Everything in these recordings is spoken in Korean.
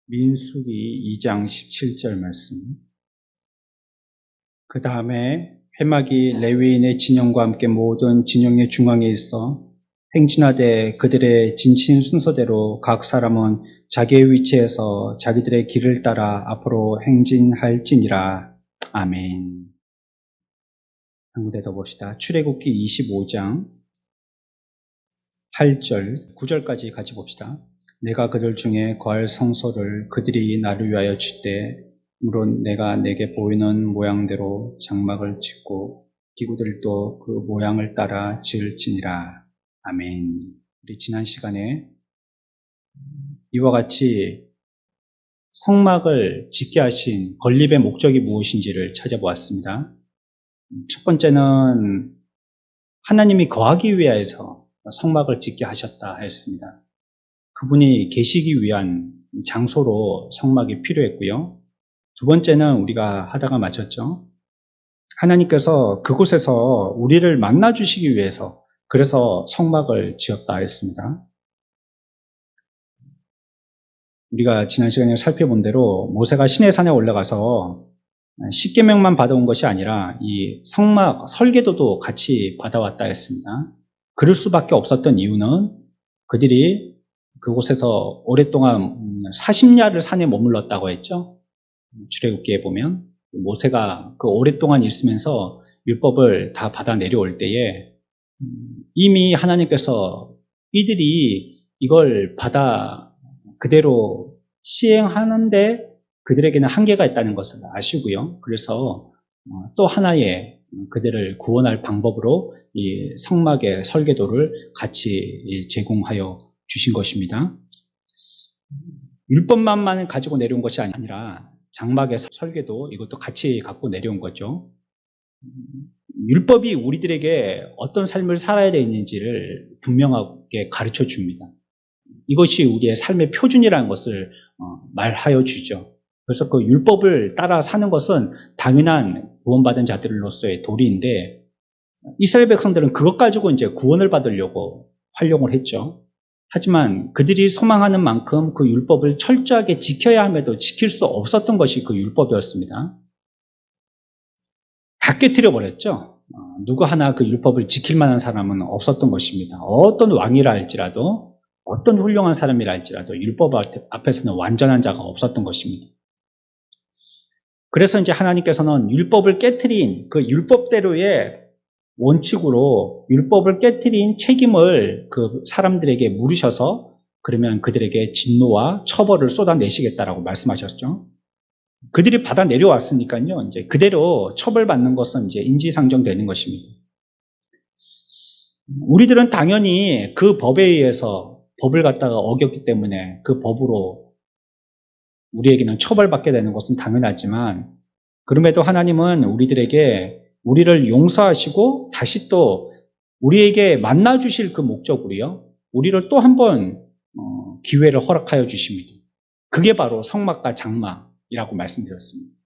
민수기 2장 17절 말씀. 그 다음에 회막이 레위인의 진영과 함께 모든 진영의 중앙에 있어 행진하되 그들의 진친 순서대로 각 사람은 자기의 위치에서 자기들의 길을 따라 앞으로 행진할지니라. 아멘. 한 군데 더 봅시다. 출애굽기 25장 8절 9절까지 같이 봅시다. 내가 그들 중에 거할 성소를 그들이 나를 위하여 짓되 물론 내가 내게 보이는 모양대로 장막을 짓고 기구들도 그 모양을 따라 지을지니라. 아멘. 우리 지난 시간에 이와 같이 성막을 짓게 하신 건립의 목적이 무엇인지를 찾아보았습니다. 첫 번째는 하나님이 거하기 위해서 성막을 짓게 하셨다 했습니다. 그분이 계시기 위한 장소로 성막이 필요했고요. 두 번째는 우리가 하다가 마쳤죠. 하나님께서 그곳에서 우리를 만나주시기 위해서 그래서 성막을 지었다 했습니다. 우리가 지난 시간에 살펴본 대로 모세가 시내산에 올라가서 10계명만 받아온 것이 아니라 이 성막 설계도도 같이 받아왔다 했습니다. 그럴 수밖에 없었던 이유는 그들이 그곳에서 오랫동안 40야를 산에 머물렀다고 했죠. 출애굽기에 보면 모세가 그 오랫동안 있으면서 율법을 다 받아 내려올 때에 이미 하나님께서 이들이 이걸 받아 그대로 시행하는데 그들에게는 한계가 있다는 것을 아시고요. 그래서 또 하나의 그들을 구원할 방법으로 이 성막의 설계도를 같이 제공하여 주신 것입니다. 율법만만 가지고 내려온 것이 아니라 장막의 설계도 이것도 같이 갖고 내려온 거죠. 율법이 우리들에게 어떤 삶을 살아야 되는지를 분명하게 가르쳐 줍니다. 이것이 우리의 삶의 표준이라는 것을 말하여 주죠. 그래서 그 율법을 따라 사는 것은 당연한 구원받은 자들로서의 도리인데 이스라엘 백성들은 그것 가지고 이제 구원을 받으려고 활용을 했죠. 하지만 그들이 소망하는 만큼 그 율법을 철저하게 지켜야 함에도 지킬 수 없었던 것이 그 율법이었습니다. 다 깨트려 버렸죠. 누구 하나 그 율법을 지킬 만한 사람은 없었던 것입니다. 어떤 왕이라 할지라도 어떤 훌륭한 사람이라 할지라도 율법 앞에서는 완전한 자가 없었던 것입니다. 그래서 이제 하나님께서는 율법을 깨트린 그 율법대로의 원칙으로 율법을 깨트린 책임을 그 사람들에게 물으셔서 그러면 그들에게 진노와 처벌을 쏟아내시겠다라고 말씀하셨죠. 그들이 받아 내려왔으니까요. 이제 그대로 처벌받는 것은 이제 인지상정되는 것입니다. 우리들은 당연히 그 법에 의해서 법을 갖다가 어겼기 때문에 그 법으로 우리에게는 처벌받게 되는 것은 당연하지만 그럼에도 하나님은 우리를 용서하시고 다시 또 우리에게 만나주실 그 목적으로요. 우리를 또 한 번 기회를 허락하여 주십니다. 그게 바로 성막과 장막이라고 말씀드렸습니다.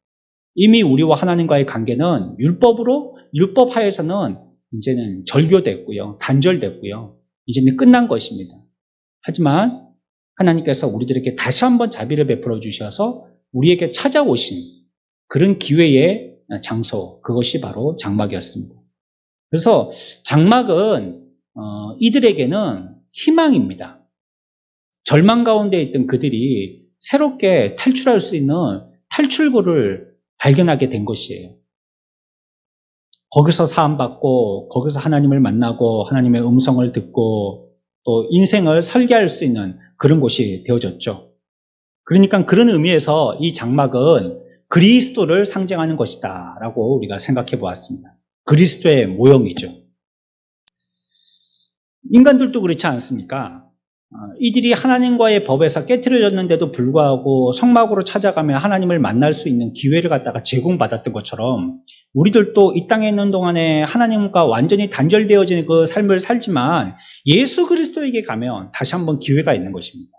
이미 우리와 하나님과의 관계는 율법하에서는 이제는 절교됐고요. 단절됐고요. 이제는 끝난 것입니다. 하지만 하나님께서 우리들에게 다시 한번 자비를 베풀어 주셔서 우리에게 찾아오신 그런 기회의 장소, 그것이 바로 장막이었습니다. 그래서 장막은 이들에게는 희망입니다. 절망 가운데 있던 그들이 새롭게 탈출할 수 있는 탈출구를 발견하게 된 것이에요. 거기서 사함받고 거기서 하나님을 만나고 하나님의 음성을 듣고 또 인생을 설계할 수 있는 그런 곳이 되어졌죠. 그러니까 그런 의미에서 이 장막은 그리스도를 상징하는 것이다 라고 우리가 생각해 보았습니다. 그리스도의 모형이죠. 인간들도 그렇지 않습니까? 이들이 하나님과의 법에서 깨트려졌는데도 불구하고 성막으로 찾아가며 하나님을 만날 수 있는 기회를 갖다가 제공받았던 것처럼 우리들도 이 땅에 있는 동안에 하나님과 완전히 단절되어진 그 삶을 살지만 예수 그리스도에게 가면 다시 한번 기회가 있는 것입니다.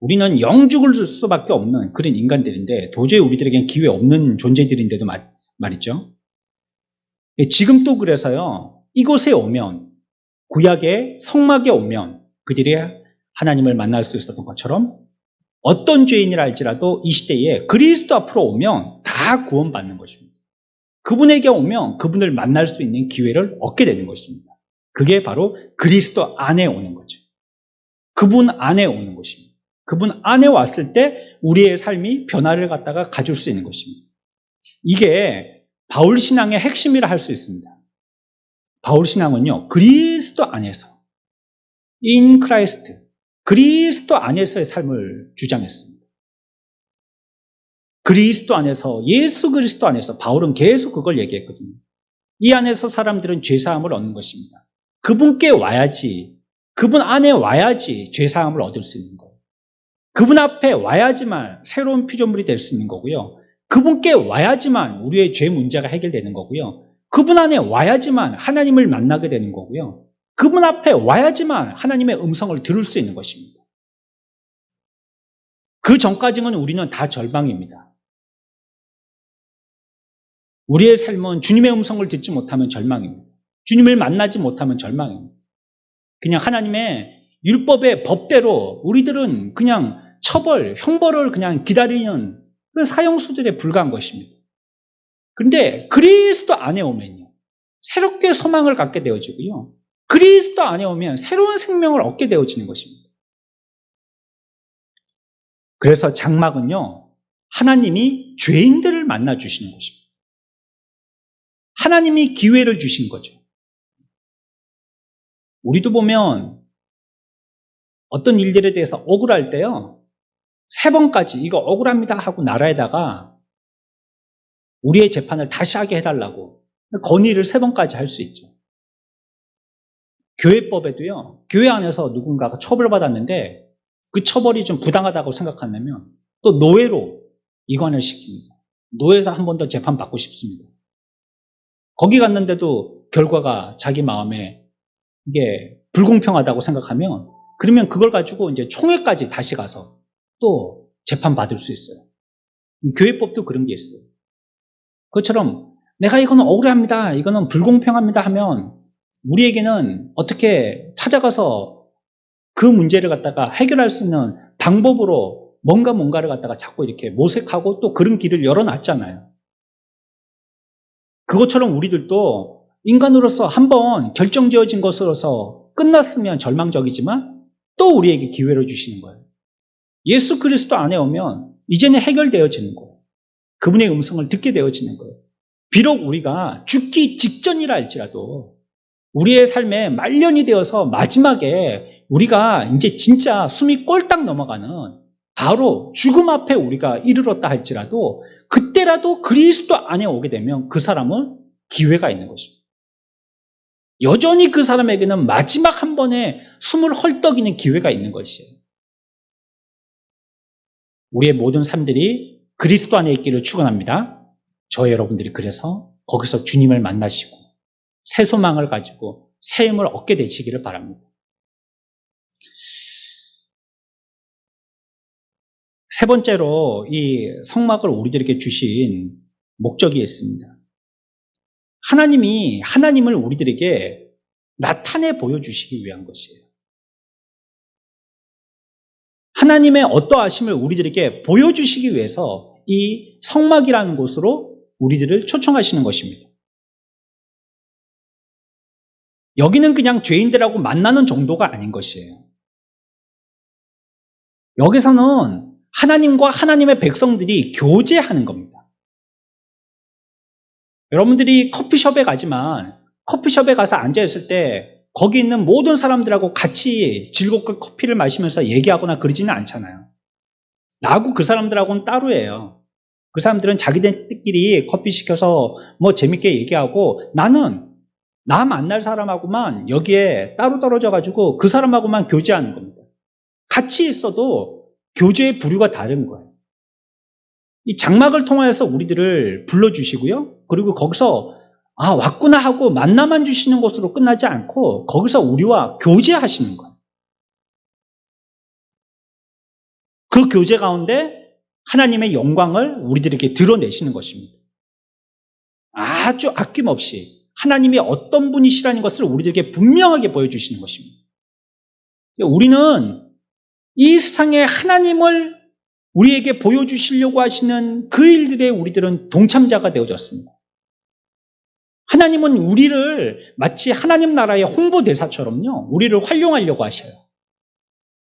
우리는 영죽을 수밖에 없는 그런 인간들인데 도저히 우리들에게는 기회 없는 존재들인데도 말이죠. 지금 또 그래서요. 이곳에 오면 구약의 성막에 오면 그들이 하나님을 만날 수 있었던 것처럼 어떤 죄인이라 할지라도 이 시대에 그리스도 앞으로 오면 다 구원받는 것입니다. 그분에게 오면 그분을 만날 수 있는 기회를 얻게 되는 것입니다. 그게 바로 그리스도 안에 오는 거죠. 그분 안에 오는 것입니다. 그분 안에 왔을 때 우리의 삶이 변화를 갖다가 가질 수 있는 것입니다. 이게 바울 신앙의 핵심이라 할 수 있습니다. 바울 신앙은요, 그리스도 안에서, in Christ, 그리스도 안에서의 삶을 주장했습니다. 그리스도 안에서, 예수 그리스도 안에서, 바울은 계속 그걸 얘기했거든요. 이 안에서 사람들은 죄사함을 얻는 것입니다. 그분께 와야지, 그분 안에 와야지 죄사함을 얻을 수 있는 거예요. 그분 앞에 와야지만 새로운 피조물이 될 수 있는 거고요. 그분께 와야지만 우리의 죄 문제가 해결되는 거고요. 그분 안에 와야지만 하나님을 만나게 되는 거고요. 그분 앞에 와야지만 하나님의 음성을 들을 수 있는 것입니다. 그 전까지는 우리는 다 절망입니다. 우리의 삶은 주님의 음성을 듣지 못하면 절망입니다. 주님을 만나지 못하면 절망입니다. 그냥 하나님의 율법의 법대로 우리들은 그냥 처벌, 형벌을 그냥 기다리는 그 사형수들에 불과한 것입니다. 그런데 그리스도 안에 오면요, 새롭게 소망을 갖게 되어지고요. 그리스도 안에 오면 새로운 생명을 얻게 되어지는 것입니다. 그래서 장막은요, 하나님이 죄인들을 만나 주시는 것입니다. 하나님이 기회를 주신 거죠. 우리도 보면 어떤 일들에 대해서 억울할 때요, 3번까지 이거 억울합니다 하고 나라에다가 우리의 재판을 다시 하게 해달라고 건의를 3번까지 할 수 있죠. 교회법에도요, 교회 안에서 누군가가 처벌받았는데 그 처벌이 좀 부당하다고 생각한다면 또 노예로 이관을 시킵니다. 노예에서 한 번 더 재판받고 싶습니다. 거기 갔는데도 결과가 자기 마음에 이게 불공평하다고 생각하면 그러면 그걸 가지고 이제 총회까지 다시 가서 또 재판받을 수 있어요. 교회법도 그런 게 있어요. 그것처럼 내가 이거는 억울합니다, 이거는 불공평합니다 하면 우리에게는 어떻게 찾아가서 그 문제를 갖다가 해결할 수 있는 방법으로 뭔가를 갖다가 자꾸 이렇게 모색하고 또 그런 길을 열어놨잖아요. 그것처럼 우리들도 인간으로서 한번 결정지어진 것으로서 끝났으면 절망적이지만 또 우리에게 기회를 주시는 거예요. 예수 그리스도 안에 오면 이제는 해결되어지는 거예요. 그분의 음성을 듣게 되어지는 거예요. 비록 우리가 죽기 직전이라 할지라도 우리의 삶에 말년이 되어서 마지막에 우리가 이제 진짜 숨이 꼴딱 넘어가는 바로 죽음 앞에 우리가 이르렀다 할지라도 그때라도 그리스도 안에 오게 되면 그 사람은 기회가 있는 것입니다. 여전히 그 사람에게는 마지막 한 번에 숨을 헐떡이는 기회가 있는 것이에요. 우리의 모든 삶들이 그리스도 안에 있기를 축원합니다. 저 여러분들이 그래서 거기서 주님을 만나시고 새 소망을 가지고 새 힘을 얻게 되시기를 바랍니다. 세 번째로 이 성막을 우리들에게 주신 목적이 있습니다. 하나님이 하나님을 우리들에게 나타내 보여주시기 위한 것이에요. 하나님의 어떠하심을 우리들에게 보여주시기 위해서 이 성막이라는 곳으로 우리들을 초청하시는 것입니다. 여기는 그냥 죄인들하고 만나는 정도가 아닌 것이에요. 여기서는 하나님과 하나님의 백성들이 교제하는 겁니다. 여러분들이 커피숍에 가지만 커피숍에 가서 앉아있을 때 거기 있는 모든 사람들하고 같이 즐겁게 커피를 마시면서 얘기하거나 그러지는 않잖아요. 나하고 그 사람들하고는 따로예요. 그 사람들은 자기들끼리 커피 시켜서 뭐 재밌게 얘기하고 나는 나 만날 사람하고만 여기에 따로 떨어져가지고 그 사람하고만 교제하는 겁니다. 같이 있어도 교제의 부류가 다른 거예요. 이 장막을 통해서 우리들을 불러주시고요. 그리고 거기서 왔구나 하고 만나만 주시는 것으로 끝나지 않고 거기서 우리와 교제하시는 거예요. 그 교제 가운데 하나님의 영광을 우리들에게 드러내시는 것입니다. 아주 아낌없이 하나님이 어떤 분이시라는 것을 우리들에게 분명하게 보여주시는 것입니다. 우리는 이 세상에 하나님을 우리에게 보여주시려고 하시는 그 일들에 우리들은 동참자가 되어졌습니다. 하나님은 우리를 마치 하나님 나라의 홍보대사처럼요, 우리를 활용하려고 하셔요.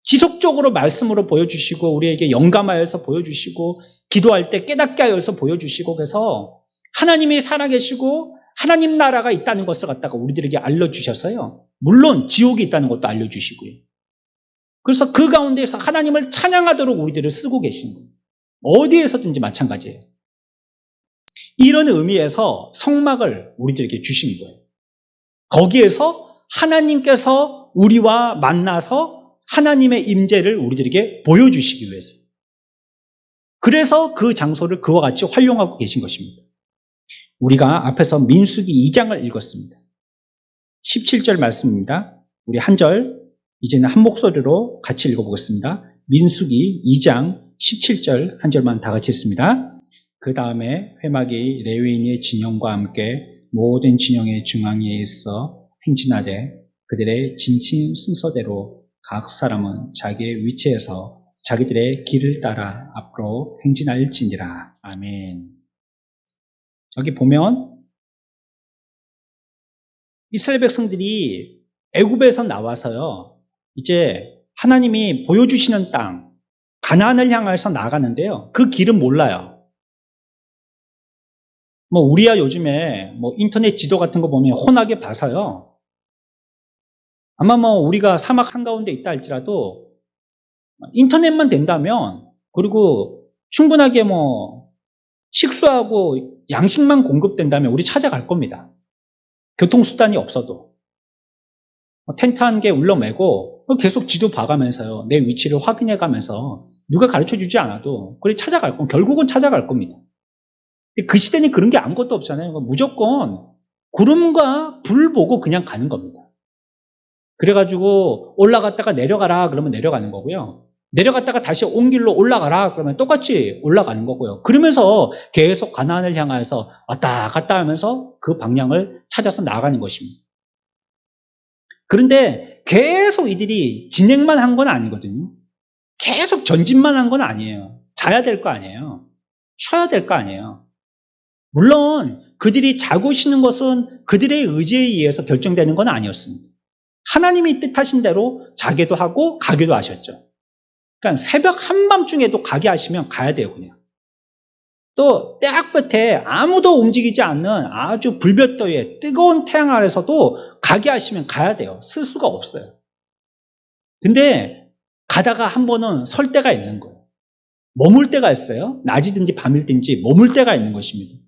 지속적으로 말씀으로 보여주시고, 우리에게 영감하여서 보여주시고, 기도할 때 깨닫게 하여서 보여주시고, 그래서 하나님이 살아계시고 하나님 나라가 있다는 것을 갖다가 우리들에게 알려주셔서요, 물론 지옥이 있다는 것도 알려주시고요. 그래서 그 가운데에서 하나님을 찬양하도록 우리들을 쓰고 계신 거예요. 어디에서든지 마찬가지예요. 이런 의미에서 성막을 우리들에게 주신 거예요. 거기에서 하나님께서 우리와 만나서 하나님의 임재를 우리들에게 보여주시기 위해서. 그래서 그 장소를 그와 같이 활용하고 계신 것입니다. 우리가 앞에서 민수기 2장을 읽었습니다. 17절 말씀입니다. 우리 한 절, 이제는 한 목소리로 같이 읽어보겠습니다. 민수기 2장 17절 한 절만 다 같이 읽습니다. 그 다음에 회막이 레위인의 진영과 함께 모든 진영의 중앙에 있어 행진하되 그들의 진친 순서대로 각 사람은 자기의 위치에서 자기들의 길을 따라 앞으로 행진할지니라. 아멘. 여기 보면 이스라엘 백성들이 애굽에서 나와서요, 이제 하나님이 보여주시는 땅 가나안을 향해서 나가는데요, 그 길은 몰라요. 우리야 요즘에 인터넷 지도 같은 거 보면 혼하게 봐서요, 아마 우리가 사막 한가운데 있다 할지라도 인터넷만 된다면, 그리고 충분하게 식수하고 양식만 공급된다면 우리 찾아갈 겁니다. 교통수단이 없어도. 텐트 한 개 울러매고 계속 지도 봐가면서요, 내 위치를 확인해가면서 누가 가르쳐주지 않아도 그래 찾아갈 겁니다. 결국은 찾아갈 겁니다. 그 시대는 그런 게 아무것도 없잖아요. 무조건 구름과 불 보고 그냥 가는 겁니다. 그래가지고 올라갔다가 내려가라 그러면 내려가는 거고요. 내려갔다가 다시 온 길로 올라가라 그러면 똑같이 올라가는 거고요. 그러면서 계속 가나안을 향해서 왔다 갔다 하면서 그 방향을 찾아서 나가는 것입니다. 그런데 계속 이들이 진행만 한 건 아니거든요. 계속 전진만 한 건 아니에요. 자야 될 거 아니에요. 쉬어야 될 거 아니에요. 물론 그들이 자고 쉬는 것은 그들의 의지에 의해서 결정되는 건 아니었습니다. 하나님이 뜻하신 대로 자기도 하고 가기도 하셨죠. 그러니까 새벽 한밤중에도 가게 하시면 가야 돼요, 그냥. 또 때학볕에 아무도 움직이지 않는 아주 불볕더위에 뜨거운 태양 아래서도 가게 하시면 가야 돼요. 쓸 수가 없어요. 근데 가다가 한 번은 설 때가 있는 거예요. 머물 때가 있어요. 낮이든지 밤이든지 머물 때가 있는 것입니다.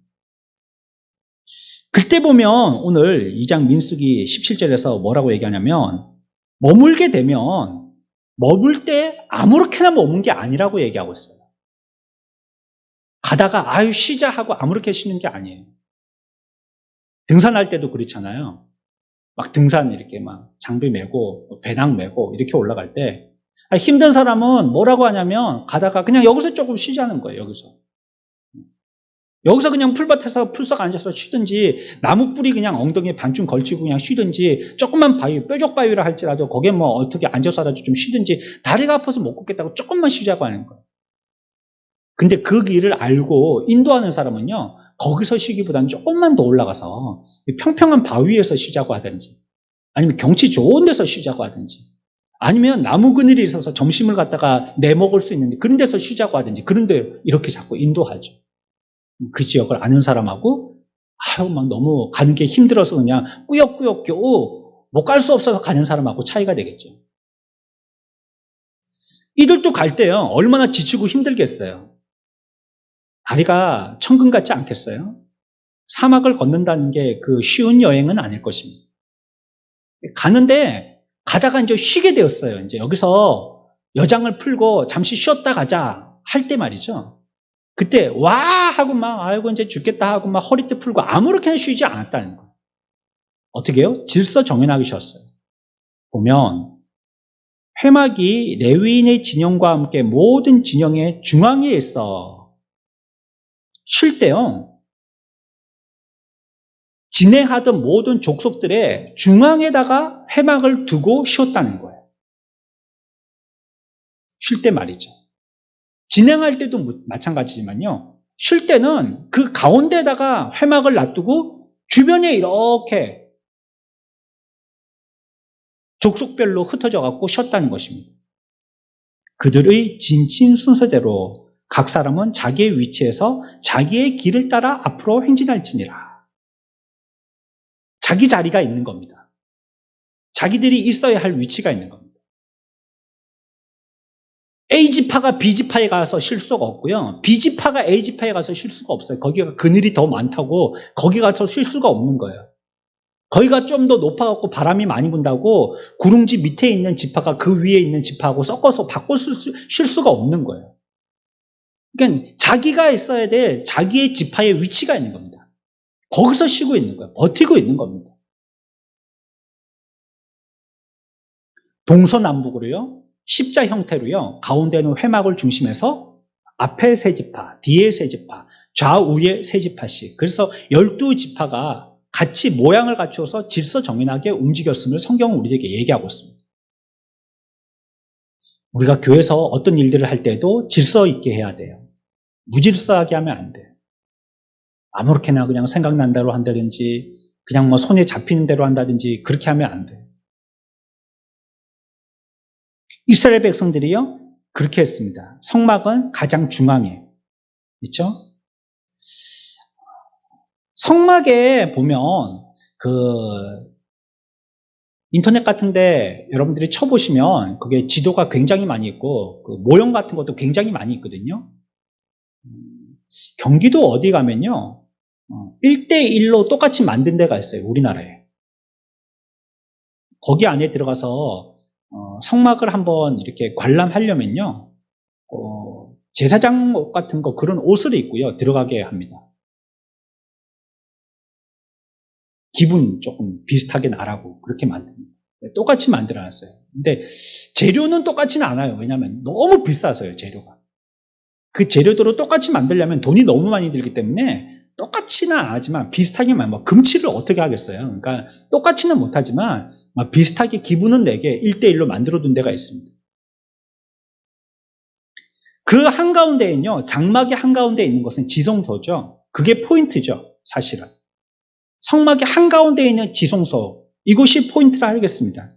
그때 보면 오늘 2장 민수기 17절에서 뭐라고 얘기하냐면, 머물게 되면 머물 때 아무렇게나 머문 게 아니라고 얘기하고 있어요. 가다가 아유 쉬자 하고 아무렇게 쉬는 게 아니에요. 등산할 때도 그렇잖아요. 막 등산 이렇게 막 장비 메고 배낭 메고 이렇게 올라갈 때 힘든 사람은 뭐라고 하냐면 가다가 그냥 여기서 조금 쉬자는 거예요. 여기서 그냥 풀밭에서 풀썩 앉아서 쉬든지, 나무 뿌리 그냥 엉덩이에 반쯤 걸치고 그냥 쉬든지, 조금만 바위, 뾰족 바위라 할지라도 거기에 어떻게 앉아서라도 좀 쉬든지, 다리가 아파서 못 걷겠다고 조금만 쉬자고 하는 거예요. 근데 그 길을 알고 인도하는 사람은요, 거기서 쉬기보다는 조금만 더 올라가서 평평한 바위에서 쉬자고 하든지, 아니면 경치 좋은 데서 쉬자고 하든지, 아니면 나무 그늘이 있어서 점심을 갖다가 내먹을 수 있는데 그런 데서 쉬자고 하든지, 그런데 이렇게 자꾸 인도하죠. 그 지역을 아는 사람하고 막 너무 가는 게 힘들어서 그냥 꾸역꾸역 겨우 못 갈 수 없어서 가는 사람하고 차이가 되겠죠. 이들도 갈 때요, 얼마나 지치고 힘들겠어요. 다리가 천근 같지 않겠어요? 사막을 걷는다는 게 그 쉬운 여행은 아닐 것입니다. 가는데 가다가 이제 쉬게 되었어요. 이제 여기서 여장을 풀고 잠시 쉬었다 가자 할 때 말이죠. 그때 와 하고 막 아이고 이제 죽겠다 하고 막 허리띠 풀고 아무렇게나 쉬지 않았다는 거예요. 어떻게 해요? 질서 정연하게 쉬었어요. 보면 회막이 레위인의 진영과 함께 모든 진영의 중앙에 있어 쉴 때요, 진행하던 모든 족속들의 중앙에다가 회막을 두고 쉬었다는 거예요. 쉴 때 말이죠. 진행할 때도 마찬가지지만요. 쉴 때는 그 가운데다가 회막을 놔두고 주변에 이렇게 족속별로 흩어져 갖고 쉬었다는 것입니다. 그들의 진친 순서대로 각 사람은 자기의 위치에서 자기의 길을 따라 앞으로 행진할지니라. 자기 자리가 있는 겁니다. 자기들이 있어야 할 위치가 있는 겁니다. A지파가 B지파에 가서 쉴 수가 없고요. B지파가 A지파에 가서 쉴 수가 없어요. 거기가 그늘이 더 많다고 거기 가서 쉴 수가 없는 거예요. 거기가 좀 더 높아갖고 바람이 많이 분다고 구릉지 밑에 있는 지파가 그 위에 있는 지파하고 섞어서 바꿔 쉴 수가 없는 거예요. 그러니까 자기가 있어야 될 자기의 지파의 위치가 있는 겁니다. 거기서 쉬고 있는 거예요. 버티고 있는 겁니다. 동서남북으로요. 십자 형태로요. 가운데는 회막을 중심해서 앞에 세 지파, 뒤에 세 지파, 좌우에 세 지파씩. 그래서 12지파가 같이 모양을 갖추어서 질서정연하게 움직였음을 성경은 우리에게 얘기하고 있습니다. 우리가 교회에서 어떤 일들을 할 때도 질서 있게 해야 돼요. 무질서하게 하면 안 돼요. 아무렇게나 그냥 생각난 대로 한다든지 그냥 뭐 손에 잡히는 대로 한다든지 그렇게 하면 안 돼요. 이스라엘 백성들이요 그렇게 했습니다. 성막은 가장 중앙에 있죠. 성막에 보면 그 인터넷 같은데 여러분들이 쳐보시면 그게 지도가 굉장히 많이 있고 그 모형 같은 것도 굉장히 많이 있거든요. 경기도 어디 가면요 1대1로 똑같이 만든 데가 있어요. 우리나라에. 거기 안에 들어가서 성막을 한번 이렇게 관람하려면요 제사장 옷 같은 거 그런 옷을 입고요 들어가게 합니다. 기분 조금 비슷하게 나라고 그렇게 만듭니다. 똑같이 만들어놨어요. 근데 재료는 똑같지는 않아요. 왜냐하면 너무 비싸서요. 재료가. 그 재료대로 똑같이 만들려면 돈이 너무 많이 들기 때문에 똑같지는 않지만 비슷하게만 뭐 금치를 어떻게 하겠어요. 그러니까 똑같이는 못하지만 비슷하게 기분은 내게 1대1로 만들어둔 데가 있습니다. 그 한가운데에는요. 장막의 한가운데에 있는 것은 지성소죠. 그게 포인트죠. 사실은. 성막의 한가운데에 있는 지성소, 이곳이 포인트라 하겠습니다.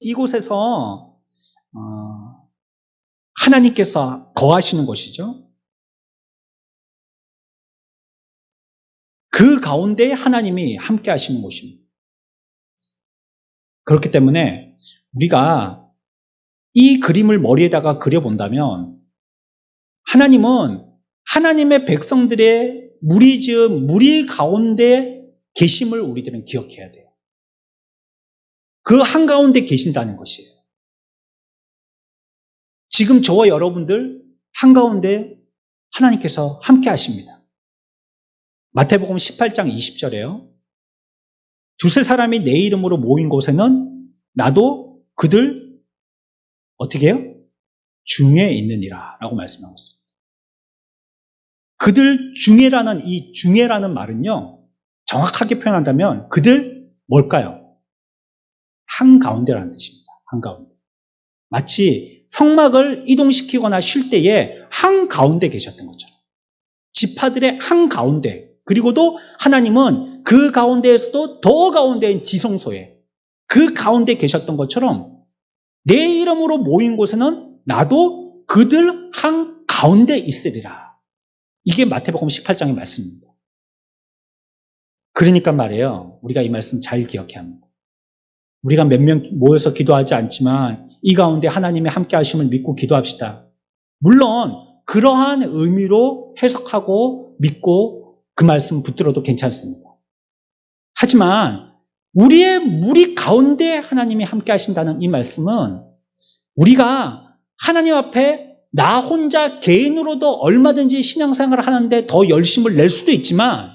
이곳에서 하나님께서 거하시는 곳이죠. 그 가운데 하나님이 함께 하시는 곳입니다. 그렇기 때문에 우리가 이 그림을 머리에다가 그려본다면 하나님은 하나님의 백성들의 무리 가운데 계심을 우리들은 기억해야 돼요. 그 한가운데 계신다는 것이에요. 지금 저와 여러분들 한가운데 하나님께서 함께 하십니다. 마태복음 18장 20절에요. 두세 사람이 내 이름으로 모인 곳에는 나도 그들 어떻게 해요? 중에 있느니라 라고 말씀하고 있습니다. 그들 중에라는 이 중에라는 말은요. 정확하게 표현한다면 그들 뭘까요? 한가운데라는 뜻입니다. 한가운데. 마치 성막을 이동시키거나 쉴 때에 한가운데 계셨던 것처럼. 지파들의 한가운데. 그리고도 하나님은 그 가운데에서도 더 가운데인 지성소에 그 가운데 계셨던 것처럼 내 이름으로 모인 곳에는 나도 그들 한가운데 있으리라. 이게 마태복음 18장의 말씀입니다. 그러니까 말이에요. 우리가 이 말씀 잘 기억해야 합니다. 우리가 몇 명 모여서 기도하지 않지만 이 가운데 하나님의 함께 하심을 믿고 기도합시다. 물론 그러한 의미로 해석하고 믿고 그 말씀 붙들어도 괜찮습니다. 하지만 우리의 무리 가운데 하나님이 함께 하신다는 이 말씀은 우리가 하나님 앞에 나 혼자 개인으로도 얼마든지 신앙생활을 하는데 더 열심을 낼 수도 있지만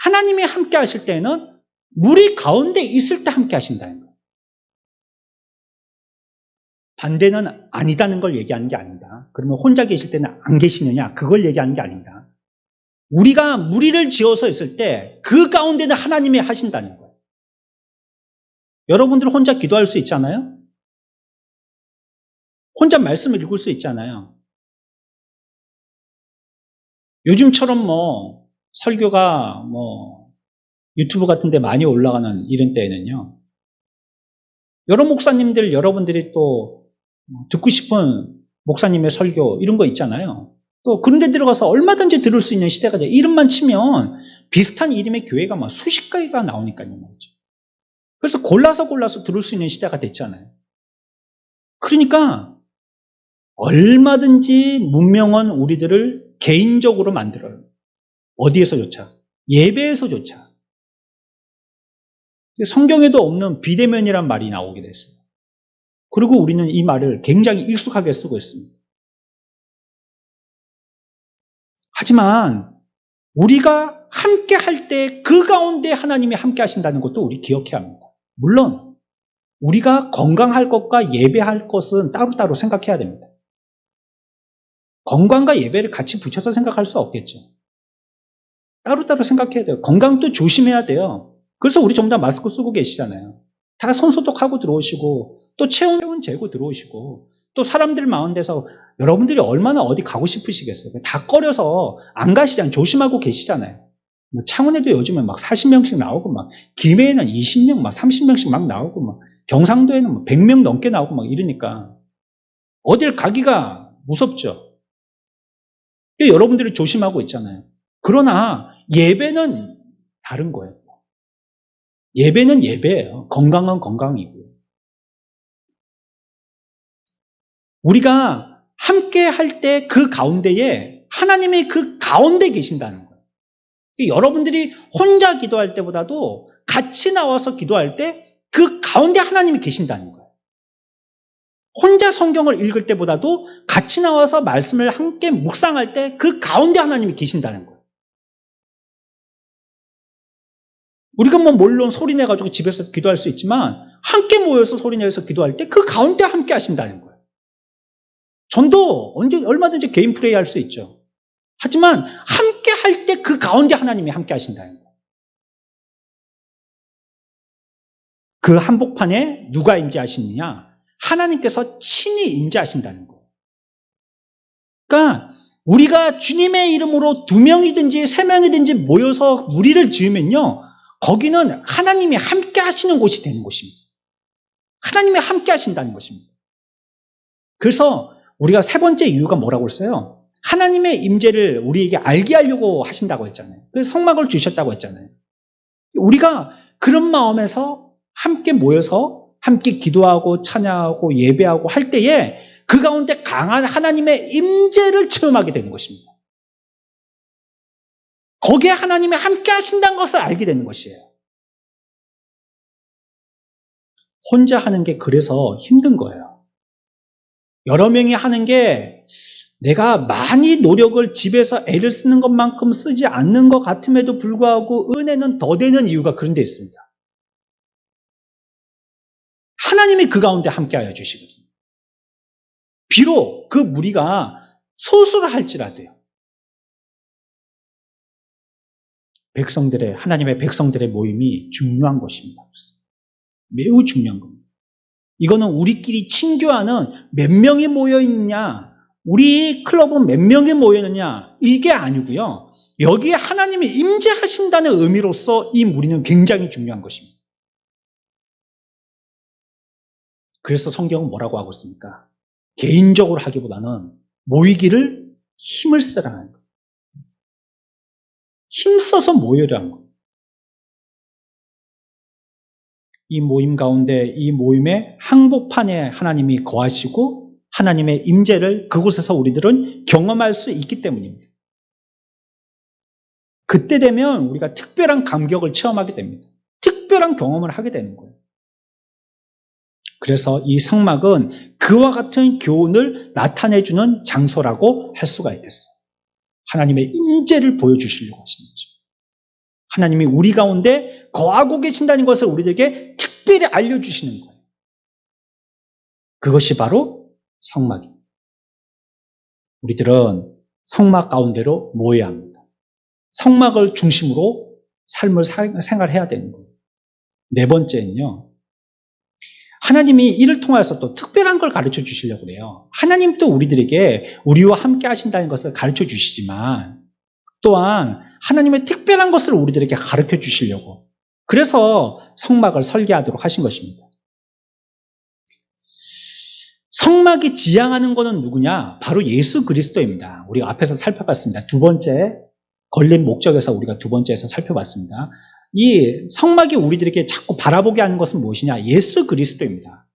하나님이 함께 하실 때는 무리 가운데 있을 때 함께 하신다는 거예요. 반대는 아니다는 걸 얘기하는 게 아닙니다. 그러면 혼자 계실 때는 안 계시느냐? 그걸 얘기하는 게 아닙니다. 우리가 무리를 지어서 있을 때 그 가운데는 하나님이 하신다는 거예요. 여러분들 혼자 기도할 수 있잖아요? 혼자 말씀을 읽을 수 있잖아요. 요즘처럼 뭐 설교가 뭐 유튜브 같은 데 많이 올라가는 이런 때에는요. 여러 목사님들 여러분들이 또 듣고 싶은 목사님의 설교 이런 거 있잖아요. 또 그런 데 들어가서 얼마든지 들을 수 있는 시대가 돼. 이름만 치면 비슷한 이름의 교회가 막 수십 개가 나오니까요. 말이죠. 그래서 골라서 들을 수 있는 시대가 됐잖아요. 그러니까 얼마든지 문명은 우리들을 개인적으로 만들어요. 어디에서조차? 예배에서조차. 성경에도 없는 비대면이란 말이 나오게 됐어요. 그리고 우리는 이 말을 굉장히 익숙하게 쓰고 있습니다. 하지만 우리가 함께 할 때 그 가운데 하나님이 함께 하신다는 것도 우리 기억해야 합니다. 물론 우리가 건강할 것과 예배할 것은 따로따로 생각해야 됩니다. 건강과 예배를 같이 붙여서 생각할 수 없겠죠. 따로따로 생각해야 돼요. 건강도 조심해야 돼요. 그래서 우리 전부 다 마스크 쓰고 계시잖아요. 다 손소독하고 들어오시고 또 체온 재고 들어오시고 또 사람들 많은 데서 여러분들이 얼마나 어디 가고 싶으시겠어요. 다 꺼려서 안 가시잖아요. 조심하고 계시잖아요. 뭐 창원에도 요즘에 막 40명씩 나오고 막 김해에는 20명 막 30명씩 막 나오고 막 경상도에는 뭐 100명 넘게 나오고 막 이러니까 어딜 가기가 무섭죠. 여러분들이 조심하고 있잖아요. 그러나 예배는 다른 거예요. 예배는 예배예요. 건강은 건강이고요. 우리가 함께 할 때 그 가운데에 하나님이 그 가운데 계신다는 거예요. 여러분들이 혼자 기도할 때보다도 같이 나와서 기도할 때 그 가운데 하나님이 계신다는 거예요. 혼자 성경을 읽을 때보다도 같이 나와서 말씀을 함께 묵상할 때 그 가운데 하나님이 계신다는 거예요. 우리가 뭐 물론 소리내가지고 집에서 기도할 수 있지만 함께 모여서 소리내서 기도할 때 그 가운데 함께 하신다는 거예요. 전도 얼마든지 개인 프레이 할 수 있죠. 하지만 함께 할 때 그 가운데 하나님이 함께 하신다는 거예요. 그 한복판에 누가 임재하시느냐? 하나님께서 친히 임재하신다는 거예요. 그러니까 우리가 주님의 이름으로 2명이든지 3명이든지 모여서 무리를 지으면요. 거기는 하나님이 함께 하시는 곳이 되는 곳입니다. 하나님이 함께 하신다는 것입니다. 그래서 우리가 세 번째 이유가 뭐라고 했어요? 하나님의 임재를 우리에게 알게 하려고 하신다고 했잖아요. 그래서 성막을 주셨다고 했잖아요. 우리가 그런 마음에서 함께 모여서 함께 기도하고 찬양하고 예배하고 할 때에 그 가운데 강한 하나님의 임재를 체험하게 되는 것입니다. 거기에 하나님이 함께 하신다는 것을 알게 되는 것이에요. 혼자 하는 게 그래서 힘든 거예요. 여러 명이 하는 게 내가 많이 노력을 집에서 애를 쓰는 것만큼 쓰지 않는 것 같음에도 불구하고 은혜는 더 되는 이유가 그런 데 있습니다. 하나님이 그 가운데 함께하여 주시거든요. 비록 그 무리가 소수를 할지라도요. 하나님의 백성들의 모임이 중요한 것입니다. 매우 중요한 겁니다. 이거는 우리끼리 친교하는 몇 명이 모여 있느냐, 우리 클럽은 몇 명이 모여 있느냐, 이게 아니고요. 여기에 하나님이 임재하신다는 의미로서 이 무리는 굉장히 중요한 것입니다. 그래서 성경은 뭐라고 하고 있습니까? 개인적으로 하기보다는 모이기를 힘을 쓰라는 거예요. 힘써서 모여라는 거예요. 이 모임 가운데 이 모임의 항복판에 하나님이 거하시고 하나님의 임재를 그곳에서 우리들은 경험할 수 있기 때문입니다. 그때 되면 우리가 특별한 감격을 체험하게 됩니다. 특별한 경험을 하게 되는 거예요. 그래서 이 성막은 그와 같은 교훈을 나타내주는 장소라고 할 수가 있겠어요. 하나님의 임재를 보여주시려고 하시는 거죠. 하나님이 우리 가운데 거하고 계신다는 것을 우리들에게 특별히 알려주시는 거예요. 그것이 바로 성막입니다. 우리들은 성막 가운데로 모여야 합니다. 성막을 중심으로 삶을 생활해야 되는 거예요. 네 번째는요. 하나님이 이를 통해서 또 특별한 걸 가르쳐 주시려고 그래요. 하나님 또 우리들에게 우리와 함께 하신다는 것을 가르쳐 주시지만 또한 하나님의 특별한 것을 우리들에게 가르쳐 주시려고 그래서 성막을 설계하도록 하신 것입니다. 성막이 지향하는 것은 누구냐? 바로 예수 그리스도입니다. 우리가 앞에서 살펴봤습니다. 두 번째 걸린 목적에서 우리가 두 번째에서 살펴봤습니다. 이 성막이 우리들에게 자꾸 바라보게 하는 것은 무엇이냐? 예수 그리스도입니다.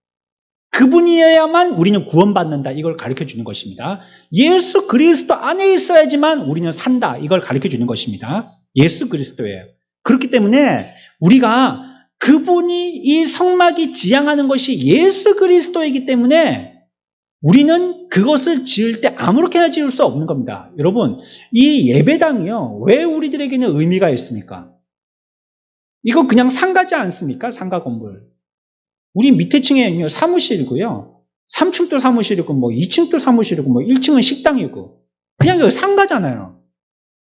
그분이어야만 우리는 구원받는다. 이걸 가르쳐 주는 것입니다. 예수 그리스도 안에 있어야지만 우리는 산다. 이걸 가르쳐 주는 것입니다. 예수 그리스도예요. 그렇기 때문에 우리가 그분이 이 성막이 지향하는 것이 예수 그리스도이기 때문에 우리는 그것을 지을 때 아무렇게나 지을 수 없는 겁니다. 여러분, 이 예배당이요. 왜 우리들에게는 의미가 있습니까? 이거 그냥 상가지 않습니까? 상가 건물. 우리 밑에 층에 사무실이고요. 3층도 사무실이고, 2층도 사무실이고, 1층은 식당이고. 그냥 여기 상가잖아요.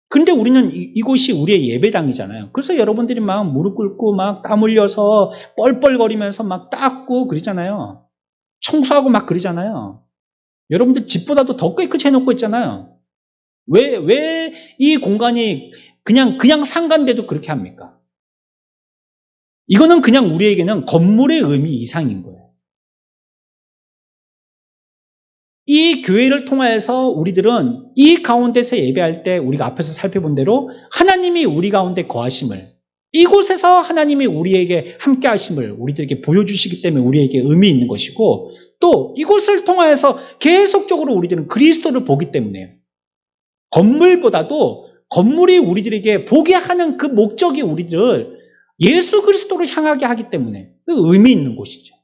근데 우리는 이곳이 우리의 예배당이잖아요. 그래서 여러분들이 막 무릎 꿇고 막 땀 흘려서 뻘뻘거리면서 막 닦고 그러잖아요. 청소하고 막 그러잖아요. 여러분들 집보다도 더 깨끗이 해놓고 있잖아요. 왜 이 공간이 그냥 상가인데도 그렇게 합니까? 이거는 그냥 우리에게는 건물의 의미 이상인 거예요. 이 교회를 통해서 우리들은 이 가운데서 예배할 때 우리가 앞에서 살펴본 대로 하나님이 우리 가운데 거하심을 이곳에서 하나님이 우리에게 함께 하심을 우리들에게 보여주시기 때문에 우리에게 의미 있는 것이고 또 이곳을 통해서 계속적으로 우리들은 그리스도를 보기 때문에 건물보다도 건물이 우리들에게 보게 하는 그 목적이 우리들을 예수 그리스도로 향하게 하기 때문에 그 의미 있는 곳이죠.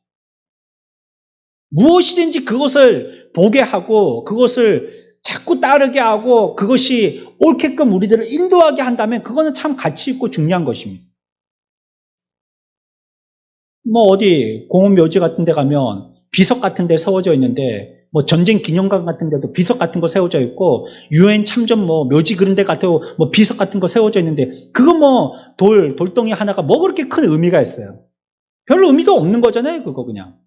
무엇이든지 그것을 보게 하고 그것을 자꾸 따르게 하고 그것이 옳게끔 우리들을 인도하게 한다면 그거는 참 가치 있고 중요한 것입니다. 어디 공원묘지 같은 데 가면 비석 같은 데 세워져 있는데 전쟁 기념관 같은 데도 비석 같은 거 세워져 있고 유엔 참전 묘지 그런 데 같은 비석 같은 거 세워져 있는데 그거 돌덩이 하나가 그렇게 큰 의미가 있어요. 별로 의미도 없는 거잖아요. 그거 그냥.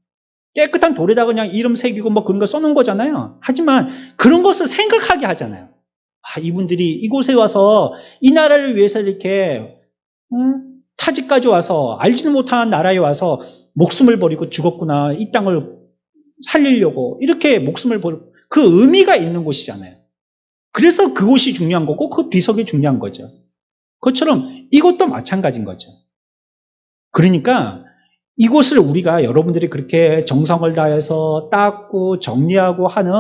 깨끗한 돌에다 그냥 이름 새기고 그런 거 써놓은 거잖아요. 하지만 그런 것을 생각하게 하잖아요. 이분들이 이곳에 와서 이 나라를 위해서 이렇게 타지까지 와서 알지도 못한 나라에 와서 목숨을 버리고 죽었구나. 이 땅을 살리려고 이렇게 목숨을 버리고 그 의미가 있는 곳이잖아요. 그래서 그곳이 중요한 거고 그 비석이 중요한 거죠. 그것처럼 이것도 마찬가지인 거죠. 그러니까 이곳을 우리가 여러분들이 그렇게 정성을 다해서 닦고 정리하고 하는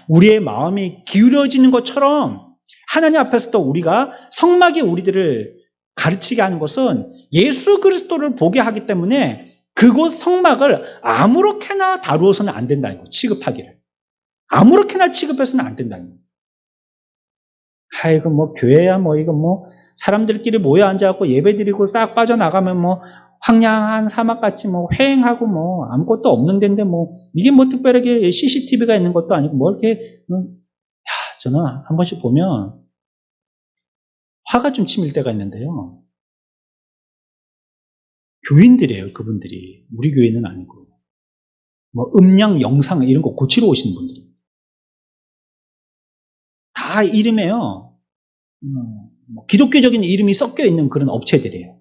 우리의 마음이 기울여지는 것처럼 하나님 앞에서도 우리가 성막이 우리들을 가르치게 하는 것은 예수 그리스도를 보게 하기 때문에 그곳 성막을 아무렇게나 다루어서는 안 된다는 거, 취급하기를. 아무렇게나 취급해서는 안 된다는 거. 이거 교회야 이거 사람들끼리 모여 앉아갖고 예배드리고 싹 빠져나가면 황량한 사막같이 휑하고 아무것도 없는 데인데 이게 특별하게 CCTV가 있는 것도 아니고 이렇게 저는 한 번씩 보면 화가 좀 치밀 때가 있는데요. 교인들이에요, 그분들이. 우리 교회는 아니고. 음량, 영상 이런 거 고치러 오시는 분들이. 다 이름에요. 기독교적인 이름이 섞여 있는 그런 업체들이에요.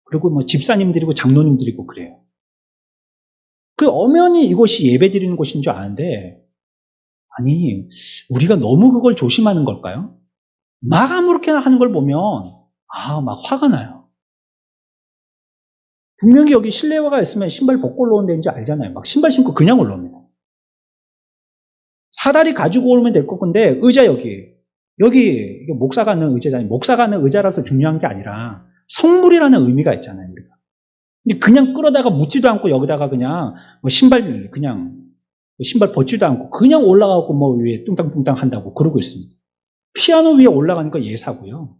그리고 집사님들이고 장로님들이고 그래요. 그 엄연히 이곳이 예배 드리는 곳인 줄 아는데, 아니, 우리가 너무 그걸 조심하는 걸까요? 막 아무렇게나 하는 걸 보면, 막 화가 나요. 분명히 여기 실내화가 있으면 신발 벗고 올라온 데인지 알잖아요. 막 신발 신고 그냥 올라옵니다. 사다리 가지고 오면 될 것 건데, 의자 여기 목사가 하는 의자잖아요. 목사가 하는 의자라서 중요한 게 아니라, 성물이라는 의미가 있잖아요, 우리가. 근데 그냥 끌어다가 묻지도 않고 여기다가 그냥 신발 벗지도 않고 그냥 올라가고 위에 뚱땅뚱땅 한다고 그러고 있습니다. 피아노 위에 올라가니까 예사고요.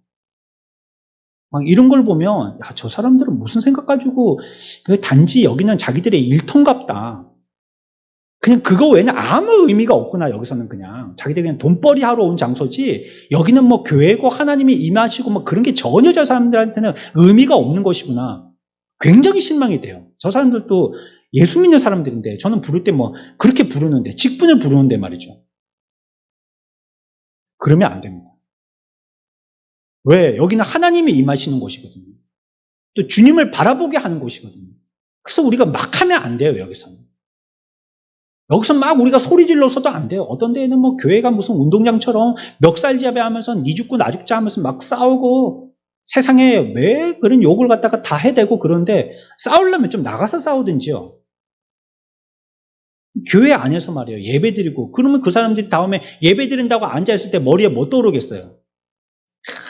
이런 걸 보면 저 사람들은 무슨 생각 가지고 단지 여기는 자기들의 일터인갑다. 그냥 그거 외에는 아무 의미가 없구나. 여기서는 그냥 자기들 그냥 돈벌이 하러 온 장소지 여기는 교회고 하나님이 임하시고 그런 게 전혀 저 사람들한테는 의미가 없는 것이구나. 굉장히 실망이 돼요. 저 사람들도 예수 믿는 사람들인데 저는 부를 때 뭐 그렇게 부르는데 직분을 부르는데 말이죠. 그러면 안 됩니다. 왜? 여기는 하나님이 임하시는 곳이거든요. 또 주님을 바라보게 하는 곳이거든요. 그래서 우리가 막 하면 안 돼요, 여기서는. 여기서 막 우리가 소리 질러서도 안 돼요. 어떤 데에는 뭐 교회가 무슨 운동장처럼 멱살잡이 하면서 니 죽고 나 죽자 하면서 막 싸우고 세상에 왜 그런 욕을 갖다가 다 해대고 그런데 싸우려면 좀 나가서 싸우든지요. 교회 안에서 말이에요. 예배 드리고 그러면 그 사람들이 다음에 예배 드린다고 앉아있을 때 머리에 뭐 떠오르겠어요?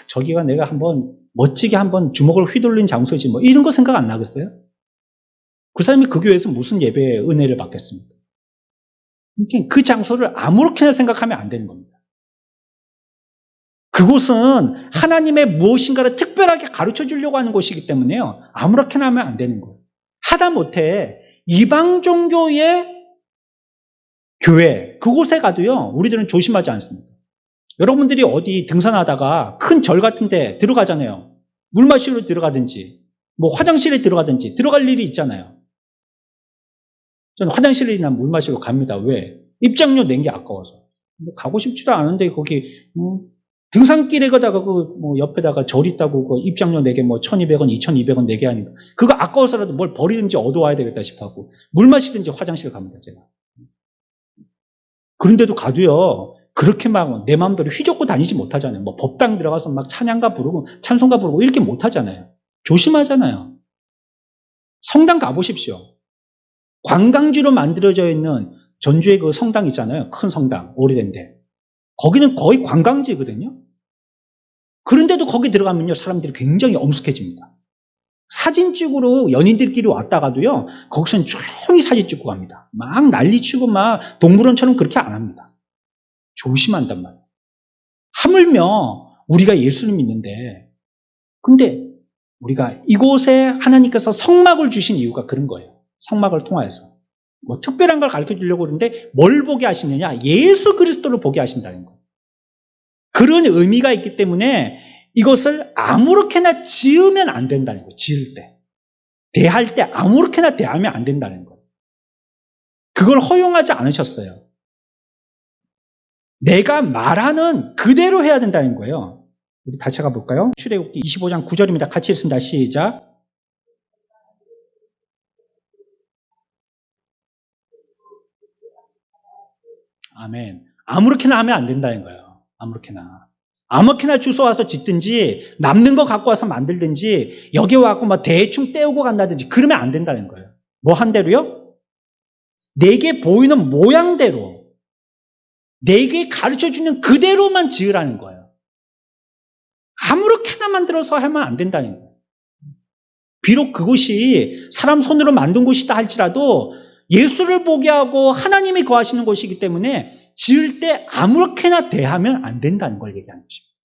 저기가 내가 한번 멋지게 한번 주먹을 휘둘린 장소지 뭐 이런 거 생각 안 나겠어요? 그 사람이 그 교회에서 무슨 예배의 은혜를 받겠습니까? 그 장소를 아무렇게나 생각하면 안 되는 겁니다. 그곳은 하나님의 무엇인가를 특별하게 가르쳐 주려고 하는 곳이기 때문에요. 아무렇게나 하면 안 되는 거예요. 하다못해 이방 종교의 교회, 그곳에 가도요, 우리들은 조심하지 않습니다. 여러분들이 어디 등산하다가 큰 절 같은 데 들어가잖아요. 물 마시러 들어가든지, 뭐 화장실에 들어가든지 들어갈 일이 있잖아요. 저는 화장실이나 물 마시러 갑니다. 왜? 입장료 낸 게 아까워서. 가고 싶지도 않은데 거기 등산길에 가다가 뭐 옆에다가 절 있다고 그 입장료 내게 뭐 1,200원, 2,200원 내게 하니까 그거 아까워서라도 뭘 버리든지 얻어와야 되겠다 싶어갖고 물 마시든지 화장실 갑니다. 제가. 그런데도 가도요. 그렇게 막 내 마음대로 휘젓고 다니지 못하잖아요. 뭐 법당 들어가서 막 찬양가 부르고 찬송가 부르고 이렇게 못하잖아요. 조심하잖아요. 성당 가보십시오. 관광지로 만들어져 있는 전주의 그 성당 있잖아요. 큰 성당, 오래된데. 거기는 거의 관광지거든요. 그런데도 거기 들어가면요, 사람들이 굉장히 엄숙해집니다. 사진 찍으러 연인들끼리 왔다가도요, 거기서는 조용히 사진 찍고 갑니다. 막 난리치고 막 동물원처럼 그렇게 안 합니다. 조심한단 말이에요. 하물며 우리가 예수를 믿는데, 근데 우리가 이곳에 하나님께서 성막을 주신 이유가 그런 거예요. 성막을 통하여서. 뭐 특별한 걸 가르쳐 주려고 그러는데 뭘 보게 하시느냐? 예수 그리스도를 보게 하신다는 거예요. 그런 의미가 있기 때문에 이것을 아무렇게나 지으면 안 된다는 거예요. 지을 때. 대할 때 아무렇게나 대하면 안 된다는 거예요. 그걸 허용하지 않으셨어요. 내가 말하는 그대로 해야 된다는 거예요. 우리 다시 가볼까요? 출애굽기 25장 9절입니다. 같이 읽습니다. 시작. 아멘. 아무렇게나 하면 안 된다는 거예요. 아무렇게나. 아무렇게나 주워와서 짓든지 남는 거 갖고 와서 만들든지 여기 와갖고 막 대충 떼우고 간다든지 그러면 안 된다는 거예요. 뭐 한 대로요? 내게 보이는 모양대로 내게 가르쳐주는 그대로만 지으라는 거예요. 아무렇게나 만들어서 하면 안 된다는 거예요. 비록 그곳이 사람 손으로 만든 곳이다 할지라도 예수를 보게 하고 하나님이 거하시는 곳이기 때문에 지을 때 아무렇게나 대하면 안 된다는 걸 얘기하는 것입니다.